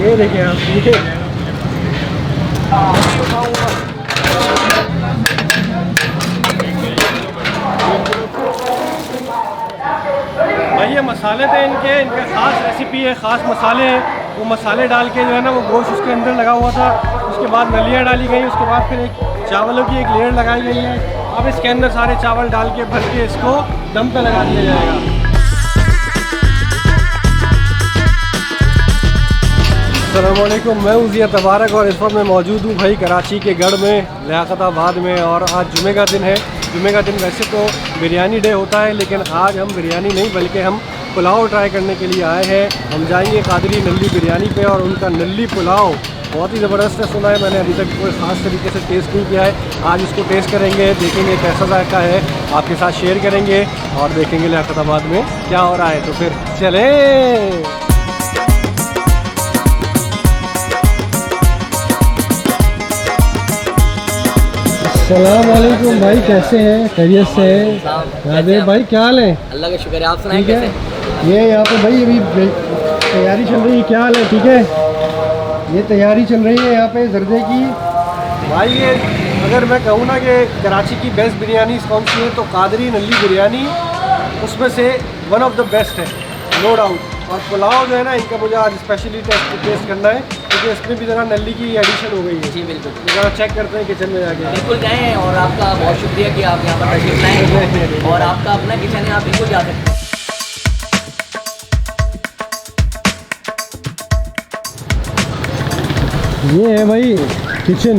ये देखिए आप, ये भाई ये मसाले थे इनके ख़ास रेसिपी है, ख़ास मसाले हैं। वो मसाले डाल के जो है ना वो गोश्त उसके अंदर लगा हुआ था। उसके बाद नलियाँ डाली गई, उसके बाद फिर एक चावलों की एक लेयर लगाई गई है। अब इसके अंदर सारे चावल डाल के भर के इसको दम पे लगा दिया जाएगा। अस्सलामुअलैकुम, मैं उज़िया तबारक और इस वक्त मैं मौजूद हूँ भाई कराची के गढ़ में, लियाकताबाद में। और आज जुमे का दिन है। जुमे का दिन वैसे तो बिरयानी डे होता है, लेकिन आज हम बिरयानी नहीं बल्कि हम पुलाव ट्राई करने के लिए आए हैं। हम जाएंगे कादरी नल्ली बिरयानी पे और उनका नल्ली पुलाव बहुत ही ज़बरदस्त है। सुना है मैंने, अभी तक कोई ख़ास तरीके से टेस्ट नहीं किया है। आज इसको टेस्ट करेंगे, देखेंगे कैसा जायका है, आपके साथ शेयर करेंगे और देखेंगे लियाकताबाद में क्या हो रहा है। तो फिर चलें। अस्सलाम वालेकुम भाई, कैसे हैं? खैरियत से हैं? राजेश भाई क्या हाल है? अल्लाह का शुक्र है, आप सुनाएं कैसे? ये यहाँ पे भाई अभी तैयारी चल रही है, क्या हाल है? ठीक है, ये तैयारी चल रही है यहाँ पे जर्दे की। भाई ये अगर मैं कहूँ ना कि कराची की बेस्ट बिरयानी कौन सी है तो कादरी नल्ली बिरयानी उसमें से वन ऑफ द बेस्ट है, नो डाउट। और पुलाव जो है ना इनका मुझे आज स्पेशली टेस्ट करना है, क्योंकि इसमें भी ज़रा नल्ली की एडिशन हो गई है। जी बिल्कुल, ज़रा चेक करते हैं किचन में जाके। बिल्कुल जाएँ। और आपका बहुत शुक्रिया कि आप यहाँ पर तशरीफ लाएँ और आपका अपना किचन है, आप बिल्कुल जा सकते हैं। ये है भाई किचन,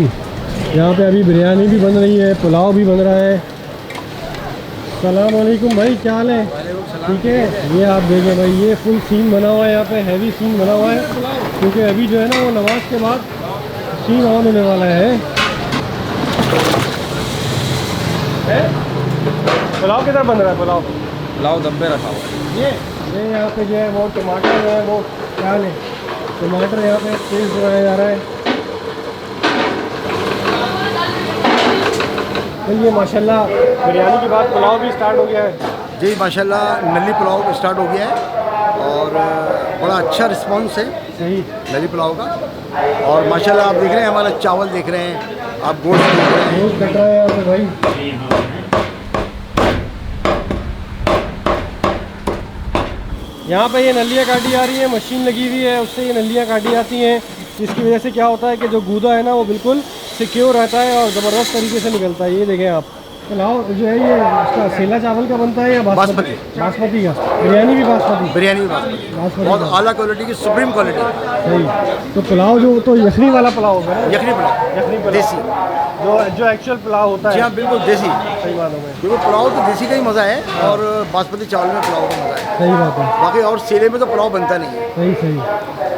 यहाँ पे अभी बिरयानी भी बन रही है, पुलाव भी बन रहा है। अस्सलाम वालेकुम भाई, क्या हाल है? ठीक है, ये आप देखें भाई, ये फुल सीन बना हुआ है यहाँ पे, हैवी सीन बना हुआ है, क्योंकि अभी जो है ना वो नमाज के बाद सीन ऑन होने वाला है। पुलाव किधर बन रहा है? पुलाव दम पे रखा हुआ है। ये यहाँ पे जो है वो टमाटर जो है वो क्या है, टमाटर यहाँ पे तेज़ बनाया जा रहा है। तो ये माशाल्लाह बिरयानी के बाद पुलाव भी स्टार्ट हो गया है। जी माशाल्लाह, नल्ली पुलाव स्टार्ट हो गया है और बड़ा अच्छा रिस्पांस है सही नल्ली पुलाव का। और माशाल्लाह आप देख रहे हैं, हमारा चावल देख रहे हैं, आप गोश्त देख रहे हैं। बहुत कट रहा है यहाँ पे भाई। यहाँ पे ये नलियाँ काटी जा रही है, मशीन लगी हुई है, उससे ये नलियाँ काटी जाती हैं, जिसकी वजह से क्या होता है कि जो गूदा है ना वो बिल्कुल सिक्योर रहता है और ज़बरदस्त तरीके से निकलता है। ये देखें आप, पुलाव जो है ये उसका सेला चावल का बनता है या बासमती का? बिरयानी भी बासमती बहुत आला क्वालिटी की, सुप्रीम क्वालिटी। सही। तो पुलाव जो तो यखनी वाला पुलाव होगा ना? यखनी पुलाव देसी, जो एक्चुअल पुलाव होता है। जी हाँ बिल्कुल देसी। सही बात है, बिल्कुल पुलाव तो देसी का ही मज़ा है और बासमती चावल में पुलाव का मज़ा है। सही बात है। बाकी और सेले में तो पुलाव बनता नहीं है। सही।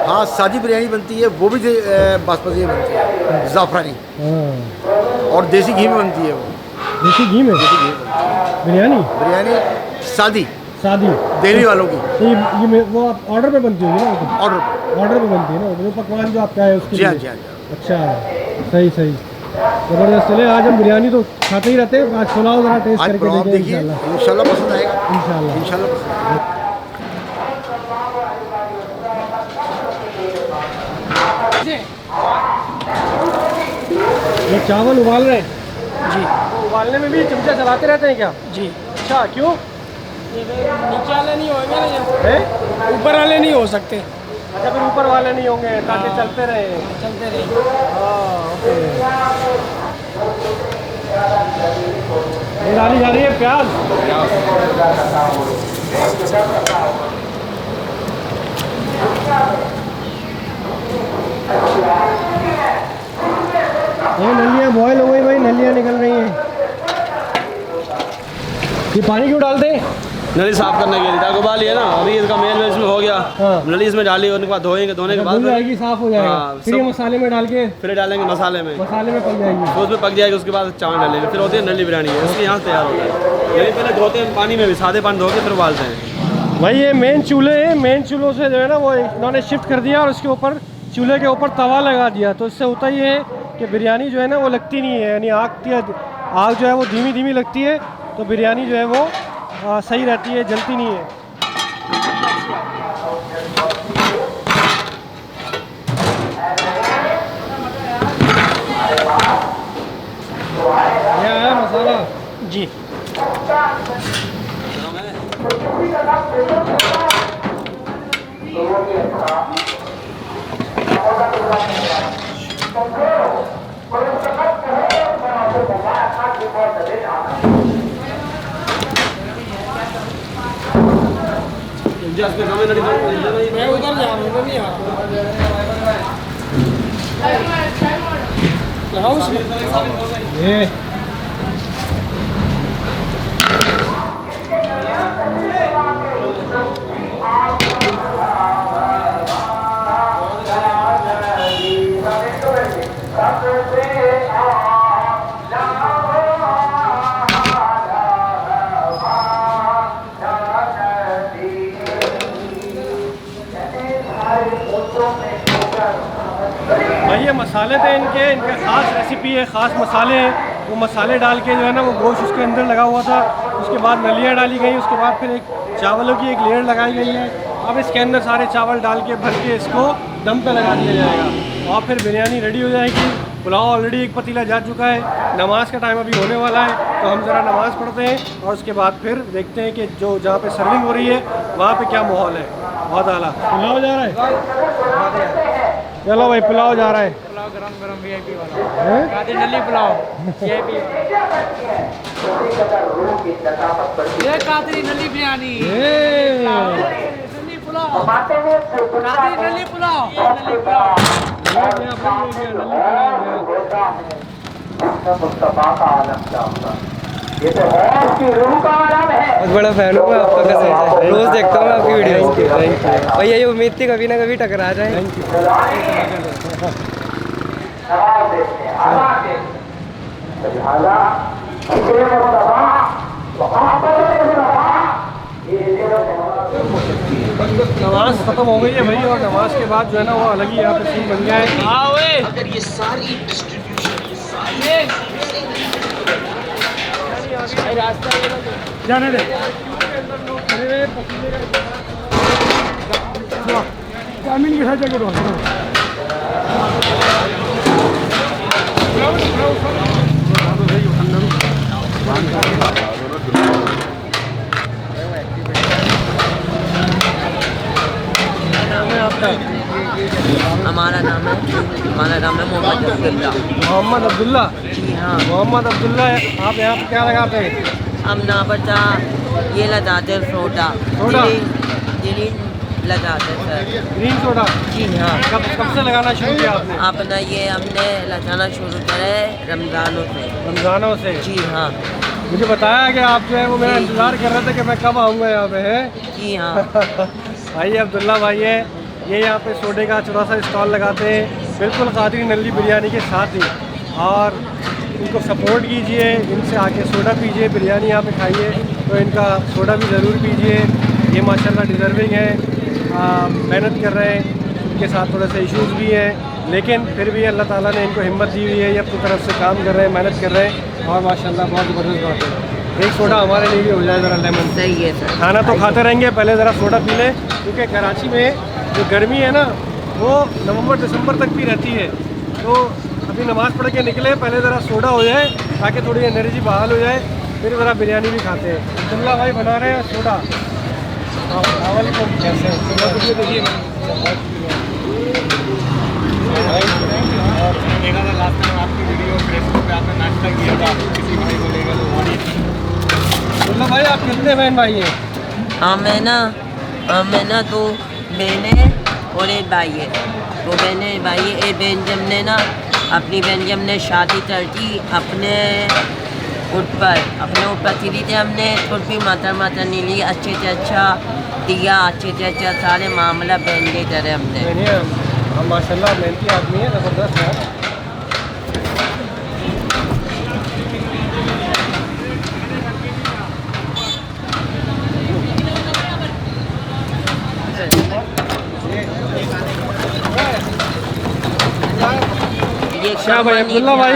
हाँ, सादी बिरयानी बनती है, वो भी बासमती में बनती है, ज़ाफ़रानी, और देसी घी में बनती है। वो देसी घी में बिरयानी सादी दिल्ली वालों की। तो ये वो आप ऑर्डर पे बनती होगी ना? ऑर्डर पे बनती है ना वो पकवान जो आपका है उसके? जी हाँ, लिए? जी हाँ। अच्छा, सही ज़बरदस्त। चले, आज हम बिरयानी तो खाते ही रहते हैं, आज पुलाव ज़रा टेस्ट करके देखें इंशाल्लाह पसंद आएगा। इंशाल्लाह पसंद आएगा। ये चावल उबाल रहे हैं जी, तो उबालने में भी चमचा चलाते रहते हैं क्या? जी। अच्छा, क्यों? नीचे वाले नहीं होंगे, ऊपर वाले नहीं हो सकते। अच्छा, फिर ऊपर वाले नहीं होंगे ताकि चलते रहे। हाँ, ओके। ये डाली जा रही है प्याज। ये नलियाँ बॉयल हो गई भाई, नलियाँ निकल रही हैं। ये पानी क्यों डालते हैं? नली साफ करने के लिए, ताकि उबाल लिया ना, अभी इसका मेल इसमें हो गया। हाँ। नली इसमें डाली, उनके बाद धोएंगे, धोने के बाद धुल जाएगी, साफ हो जाएगा। हाँ, फिर ये मसाले में डाल के फिर डालेंगे मसाले में पक जाएगी, तो उसमें पक जाएगी। उसके बाद चावल डालेंगे, फिर होती है नली बिरयानी है। इसके यहाँ तैयार होता है। यही पहले धोते हैं पानी में भी, सादे पानी धो के फिर उबालते हैं। भाई ये मेन चूल्हे हैं, मेन चूल्हों से जो है ना वो इन्होंने शिफ्ट कर दिया और उसके ऊपर चूल्हे के ऊपर तवा लगा दिया। तो इससे होता ये है कि बिरयानी जो है ना वो लगती नहीं है, यानी आग जो है वो धीमी धीमी लगती है, तो बिरयानी जो है वो सही रहती है, जलती नहीं है। जी। मैं उधर जा रहा हूँ, उधर नहीं आ रहा। लगाओ उसमें। ये भाई ये मसाले थे इनका ख़ास रेसिपी है, ख़ास मसाले हैं। वो मसाले डाल के जो है ना वो गोश्त उसके अंदर लगा हुआ था, उसके बाद नलियाँ डाली गई, उसके बाद फिर एक चावलों की एक लेयर लगाई गई है। अब इसके अंदर सारे चावल डाल के भर के इसको दम पे लगा दिया जाएगा और फिर बिरयानी रेडी हो जाएगी। पुलाव ऑलरेडी एक पतीला जा चुका है, नमाज का टाइम अभी होने वाला है, तो हम ज़रा नमाज़ पढ़ते हैं और उसके बाद फिर देखते हैं कि जो जहाँ पे सर्विंग हो रही है वहाँ पे क्या माहौल है। बहुत आला पुलाव जा रहा है। चलो भाई पुलाव जा रहा है। पुलाव गरम गरम VIP वाला। कादिर नली पुलाव VIP वाला। ये कादिरी नली बिरयानी। नली पुलाव। कादिरी नली पुलाव। नली पुलाव। बहुत बड़ा फैन हूँ मैं आपका, कसम से रोज़ देखता हूँ आपकी वीडियो। भाई यही उम्मीद थी कभी ना कभी टकरा जाए। नमाज ख़त्म हो गई है भाई और नमाज के बाद जो है ना वो अलग ही यहाँ पे सीन बन गया है। अगर ये सारी डिस्ट्रीब्यूशन जाने दे ग्रामीण के साथ जाके हमारा नाम है मोहम्मद अब्दुल्ला। मोहम्मद अब्दुल्ला। जी हाँ, मोहम्मद अब्दुल्ला, आप यहाँ पे क्या लगाते हैं? हम ना बता ये लगाते हैं सोडा। सोडा? ग्रीन लगाते हैं सर। Green soda? जी हाँ। कब से लगाना शुरू किया आपने? अपना ये हमने लगाना शुरू करा है रमज़ानों से। रमज़ानों से? जी हाँ। मुझे बताया कि आप जो है वो मेरा इंतज़ार कर रहे थे कि मैं कब आऊँगा यहाँ पे, है? जी हाँ। भाई अब्दुल्ला भाई है ये, यहाँ पे सोडे का छोटा सा स्टॉल लगाते हैं बिल्कुल कादरी नली बिरयानी के साथ ही, और इनको सपोर्ट कीजिए, इनसे आके सोडा पीजिए, बिरयानी यहाँ पे खाइए, तो इनका सोडा भी ज़रूर पीजिए। ये माशाल्लाह डिज़र्विंग है, मेहनत कर रहे हैं, इनके साथ थोड़े से इश्यूज़ भी हैं, लेकिन फिर भी अल्लाह ताला ने इनको हिम्मत दी हुई है, ये अपनी तरफ से काम कर रहे हैं, मेहनत कर रहे हैं और माशाल्लाह बहुत ज़बरदस्त बात है। एक सोडा हमारे लिए भी हो जाए ज़रा लेमन। सही है सर। खाना तो खाते रहेंगे, पहले ज़रा सोडा पी लें, क्योंकि कराची में जो गर्मी है ना वो नवंबर दिसंबर तक भी रहती है। तो अभी नमाज़ पढ़ के निकले, पहले ज़रा सोडा हो जाए ताकि थोड़ी एनर्जी बहाल हो जाए, फिर ज़रा बिरयानी भी खाते हैं। अब्दुल्ला भाई बना रहे हैं सोडा। चावल को कैसे देखिए देखा था लास्ट टाइम आपकी वीडियो फेसबुक पे आपने नाश्ता किया था, किसी भाई को लेकर तो अब्दुल्ला भाई आप कितने बहन भाई हैं? मैं ना तो बहने और एक भाई है। तो बहने भाई है, एक बहन जब ने ना अपनी बहन जब ने शादी कर की अपने ऊपर सीधी थे, हमने कुर्सी माता नहीं ली, अच्छे से अच्छा दिया, अच्छे से अच्छा सारे मामला बहन के तरह हमने। हम माशाल्लाह मेहनती आदमी है, ज़बरदस्त है। क्या भाई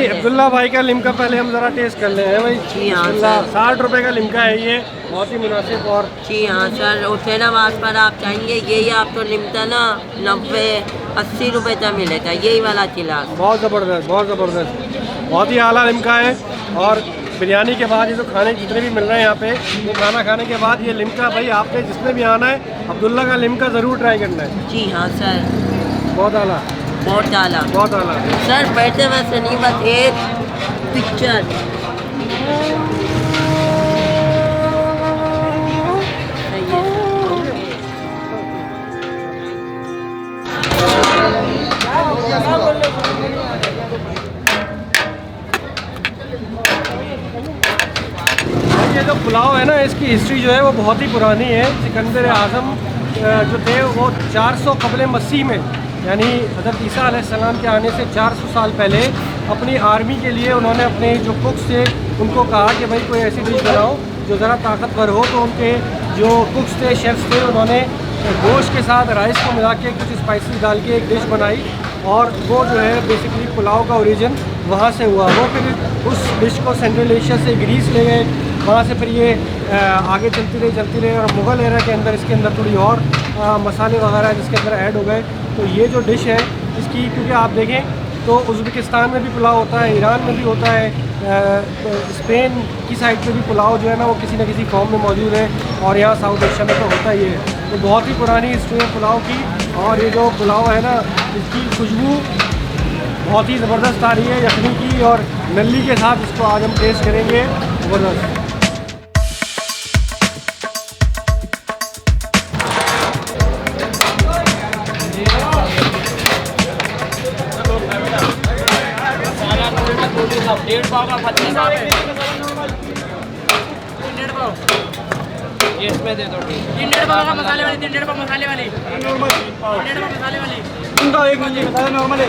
अब्दुल्ला भाई का लिमका पहले हम ज़रा टेस्ट कर ले हैं भाई। जी हाँ अब्दुल्ला, सर। 60 रुपए का लिमका है ये, बहुत ही मुनासिब। और जी हाँ सर, हुसैनाबाद पर आप चाहेंगे यही आपको लिमका ना 90-80 रुपये का मिलेगा, यही वाला गिलास। बहुत ज़बरदस्त, बहुत ज़बरदस्त, बहुत ही आला लिमका है। और बिरयानी के बाद ये जो खाने जितने भी मिल रहे हैं यहाँ पे, ये खाना खाने के बाद ये लिम्का, भाई आपने जिसने भी आना है अब्दुल्ला का लिम्का ज़रूर ट्राई करना है। जी हाँ सर, बहुत आला, बहुत आला। बहुत आला। सर पैसे वैसे नहीं, बस एक पिक्चर। सही है, ओके। ये जो पुलाव है ना, इसकी हिस्ट्री जो है वो बहुत ही पुरानी है। सिकंदर आज़म जो थे वो 400 क़ब्ल मसीह में, यानी हज़रत ईसा अलैहिस्सलाम के आने से 400 साल पहले अपनी आर्मी के लिए उन्होंने अपने जो कुक्स थे उनको कहा कि भाई कोई ऐसी डिश बनाओ जो ज़रा ताकतवर हो। तो उनके जो कुक्स थे, शेफ्स थे, उन्होंने गोश्त के साथ राइस को मिला के कुछ स्पाइसेस डाल के एक डिश बनाई, और वो जो है बेसिकली पुलाव का ओरिजिन वहाँ से हुआ। वो फिर उस डिश को सेंट्रल एशिया से ग्रीस ले गए, वहाँ से फिर ये आगे चलती रही और मुग़ल एरा के अंदर इसके अंदर थोड़ी और मसाले वगैरह जिसके अंदर ऐड हो गए। तो ये जो डिश है इसकी, क्योंकि आप देखें तो उज़्बेकिस्तान में भी पुलाव होता है, ईरान में भी होता है, स्पेन की साइड पे भी पुलाव जो है ना वो किसी न किसी फॉर्म में मौजूद है, और यहाँ साउथ एशिया में तो होता ही है। तो बहुत ही पुरानी हिस्ट्री है पुलाव की, और ये जो पुलाव है ना इसकी खुशबू बहुत ही ज़बरदस्त आ रही है यखनी की, और नल्ली के साथ इसको आज हम टेस्ट करेंगे। ज़बरदस्त। डेढ़ पाव का 25 साहब है। 1.5 पाव ये इसमें दे दो। 1.5 पाव का मसाले वाली, 1.5 पाव मसाले वाली, नॉर्मल 1.5 पाव मसाले वाली। उनका एक मसाला नॉर्मल है।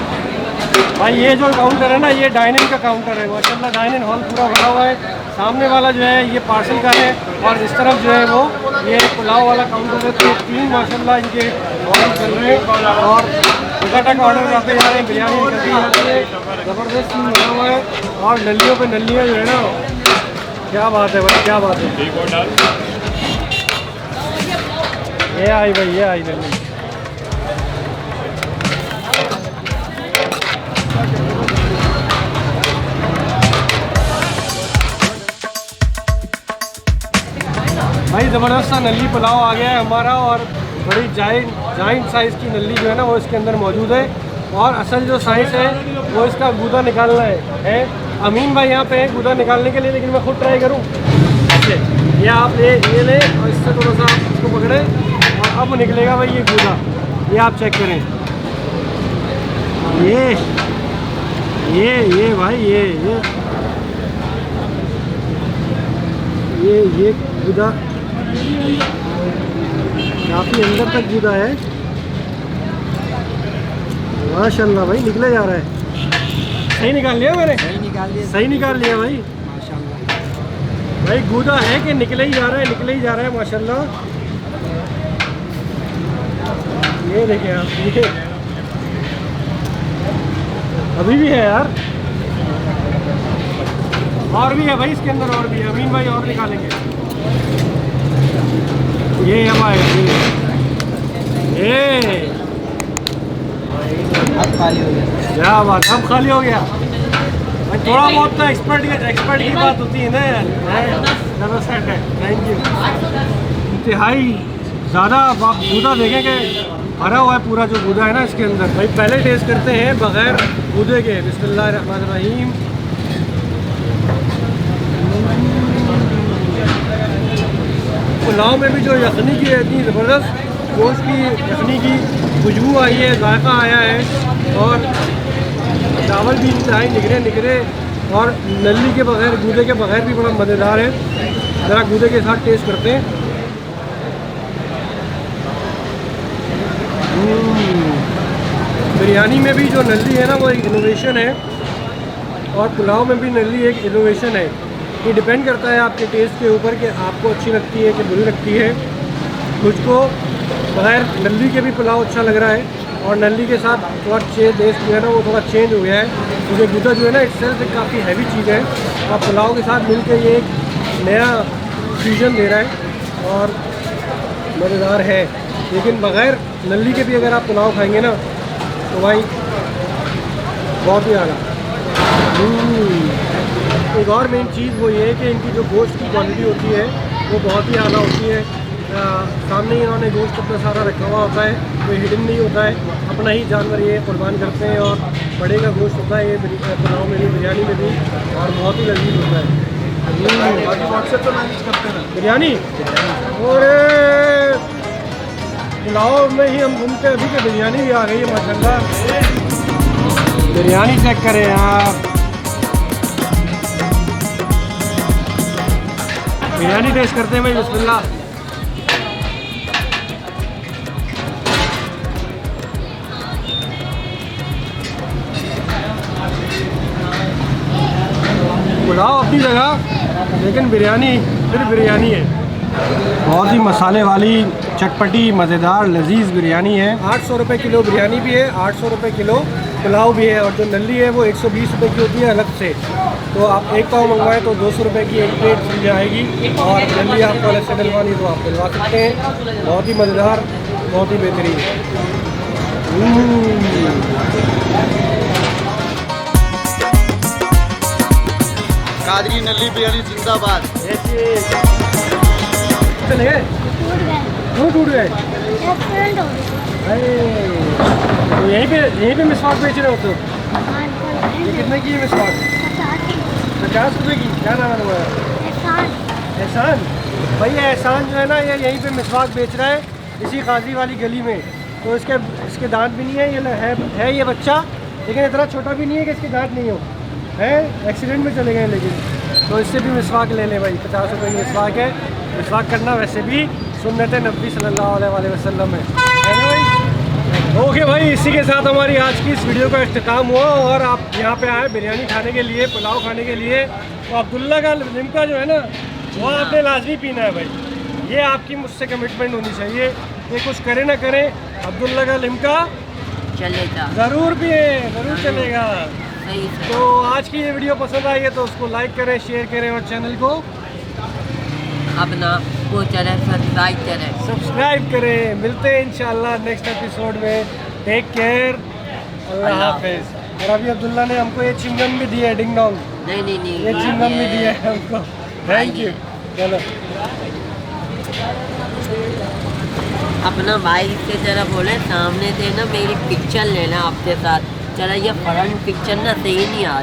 भाई ये जो काउंटर है ना, ये डाइनिंग का काउंटर है माशाल्लाह। डाइनिंग हॉल पूरा भरा हुआ है। सामने वाला जो है ये पार्सल का है, और इस तरफ जो है वो ये पुलाव वाला काउंटर है। तो 3 माशाल्लाह इनके ऑर्डर चल रहे हैं, और टकाटक ऑर्डर करते जा रहे हैं। बिरयानी निकलती जाती है, ज़बरदस्त सीन बना हुआ है, और नलियों पे नलियाँ जो है ना, क्या बात है भाई, क्या बात है। ये आई भाई, ये आई नली। भाई ज़बरदस्त सा नली पुलाव आ गया है हमारा, और बड़ी जाइंट साइज़ की नली जो है ना वो इसके अंदर मौजूद है। और असल जो साइज़ है वो इसका गूदा निकालना है। अमीन भाई यहाँ पे है गूदा निकालने के लिए, लेकिन मैं खुद ट्राई करूँ। ऐसे ये आप ये लें और इससे थोड़ा सा इसको पकड़े, और अब निकलेगा भाई ये गूदा। ये आप चेक करें, ये भाई ये गूदा काफ़ी अंदर तक गूदा है माशाल्लाह भाई, निकले जा रहा है। सही निकाल लिया मैंने, सही निकाल लिया भाई माशाल्लाह। भाई गूदा है कि निकले ही जा रहा है माशाल्लाह। ये देखिए आप, ये अभी भी है यार, और भी है भाई इसके अंदर, और भी है। अमीन भाई और निकालेंगे। ये अब आएगा, ये अब खाली हो गया। क्या बात, अब खाली हो गया भाई। थोड़ा बहुत तो एक्सपर्ट की बात होती है ना यार। ज़्यादा सेट है, थैंक यू। इंतहाई ज़्यादा आप गूदा देखें कि भरा हुआ है पूरा जो गूदा है ना इसके अंदर। भाई पहले टेस्ट करते हैं बग़ैर गूदे के। बिस्मिल्लाहिर्रहमानिर्रहीम। पुलाव में भी जो यखनी की है इतनी ज़बरदस्त गोश्त की यखनी की खुशबू आई है, जायका आया है, और चावल भी इंतहाई निकरे, और नली के बगैर, गूदे के बगैर भी बड़ा मज़ेदार है। ज़रा गूदे के साथ टेस्ट करते हैं। बिरयानी में भी जो नली है ना वो एक इनोवेशन है, और पुलाव में भी नली एक इनोवेशन है। ये डिपेंड करता है आपके टेस्ट के ऊपर कि आपको अच्छी लगती है कि बुरी लगती है। मुझको बगैर नली के भी पुलाव अच्छा लग रहा है, और नली के साथ थोड़ा टेस्ट जो है ना वो थोड़ा चेंज हो गया है, क्योंकि गूदा जो है ना इट्सेल्फ एक काफ़ी हैवी चीज़ है, और पुलाव के साथ मिलकर ये एक नया फ्यूजन दे रहा है और मज़ेदार है। लेकिन बग़ैर नली के भी अगर आप पुलाव खाएंगे ना तो भाई बहुत ही आला। एक और मेन चीज़ वो ये है कि इनकी जो गोश्त की क्वालिटी होती है वो बहुत ही आला होती है। सामने ही इन्होंने गोश्त अपना सारा रखा हुआ होता है, कोई हिडन नहीं होता है, अपना ही जानवर ये कुर्बान करते हैं और बड़े का गोश्त होता है ये पुलाव में भी, बिरयानी में भी, और बहुत ही लजीज होता है। तो मैनेज करते हैं बिरयानी और पुलाव में ही हम घूमते अभी के बिरयानी भी आ गई है माशाल्लाह। बिरयानी चेक करें आप, बिरयानी टेस्ट करते हैं भाई, बिस्मिल्लाह। पुलाव अपनी जगह, लेकिन बिरयानी फिर बिरयानी है। बहुत ही मसाले वाली, चटपटी, मज़ेदार, लजीज बिरयानी है। 800 रुपये किलो बिरयानी भी है, 800 रुपये किलो पुलाव भी है, और जो नली है वो 120 रुपये की होती है अलग से। तो आप एक पाव मंगवाएं तो 200 रुपये की एक प्लेट मिल जाएगी, और नली आपको अलग से डलवानी तो आप डलवा सकते हैं। बहुत ही मज़ेदार, बहुत ही बेहतरीन। कादरी नली बिरयानी जिंदाबाद। चले गए, क्यों टूट गए? अरे, तो यहीं पे मिसवाक बेच रहे हो तो? ये कितने की है मिसवाक? 50 रुपये की। क्या नाम है तुम्हारा? एहसान। भैया एहसान जो है ना, ये यहीं पे मिसवाक बेच रहा है, इसी काजी वाली गली में। तो इसके दांत भी नहीं है, ये है ये बच्चा, लेकिन इतना छोटा भी नहीं है कि इसके दांत नहीं हो, है एक्सीडेंट में चले गए। लेकिन तो इससे भी मिसवाक ले लें भाई, 50 रुपये की मिसवाक है। मिसवाक करना वैसे भी सुन्नत नबी सल्लल्लाहु अलैहि वसल्लम है ना भाई। ओके भाई, इसी के साथ हमारी आज की इस वीडियो का इख्तिताम हुआ, और आप यहाँ पे आए बिरयानी खाने के लिए, पुलाव खाने के लिए, तो अब्दुल्ला का लिम्का जो है ना, वो आपने लाजमी पीना है भाई। ये आपकी मुझसे कमिटमेंट होनी चाहिए कि कुछ करें ना करें, अब्दुल्ला का लिम्का चलेगा, ज़रूर पिए, ज़रूर चलेगा। सही से। तो आज की ये वीडियो पसंद आई है तो उसको लाइक करें, शेयर करें, और चैनल को अपना वो चैनल सब्सक्राइब करें। मिलते हैं इंशाल्लाह नेक्स्ट एपिसोड में। टेक केयर, अल्लाह हाफिज़। और अभी अब्दुल्ला ने हमको ये चिंगम भी दिया है, डिंग डोंग, नहीं ये चिंगम भी दिया है हमको। Thank you. चलो अपना भाई से जरा बोले सामने से ना मेरी पिक्चर लेना आपके साथ, जरा ये फ्रंट पिक्चर ना सही नहीं आ